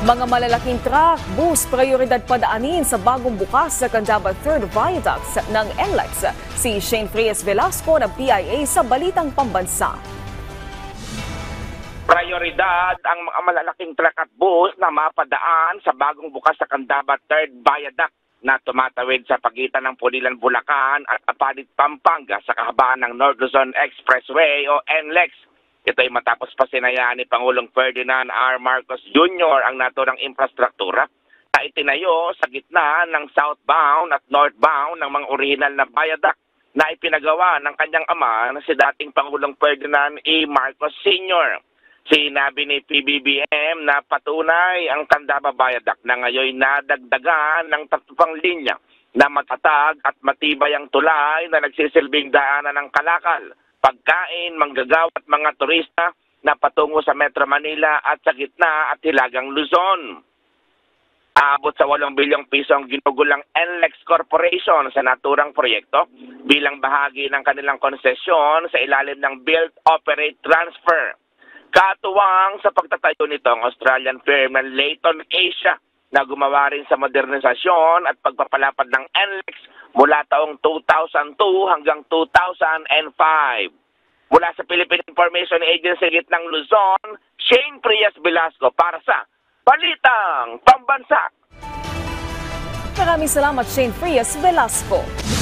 Mga malalaking truck, bus, prioridad padaanin sa bagong bukas sa Candaba 3rd Viaduct ng NLEX. Si Shane Frias Velasco ng PIA sa Balitang Pambansa. Prioridad ang mga malalaking truck at bus na mapadaan sa bagong bukas sa Candaba 3rd Viaduct na tumatawid sa pagitan ng Pulilan, Bulacan at Apalit, Pampanga sa kahabaan ng North Luzon Expressway o NLEX. Ito ay matapos pa sinayaan ni Pangulong Ferdinand R. Marcos Jr. ang naturang infrastruktura na itinayo sa gitna ng southbound at northbound ng mga orihinal na viaduct na ipinagawa ng kanyang ama na si dating Pangulong Ferdinand E. Marcos Sr. Sinabi ni PBBM na patunay ang Candaba Viaduct na ngayon nadagdagan ng 3 pang linya na matatag at matibay ang tulay na nagsisilbing daanan ng kalakal, pagkain, manggagawa at mga turista na patungo sa Metro Manila at sa gitna at hilagang Luzon. Abot sa 8 bilyong piso ang ginugulang NLEX Corporation sa naturang proyekto bilang bahagi ng kanilang konsesyon sa ilalim ng Build, Operate, Transfer. Katuwang sa pagtatayo nito ang Australian firm ng Leighton Asia na gumawa rin sa modernisasyon at pagpapalapad ng NLEX mula taong 2002 hanggang 2005. Mula sa Philippine Information Agency gitnang Luzon, Shane Frias Velasco para sa Balitang Pambansa. Maraming salamat, Shane Frias Velasco.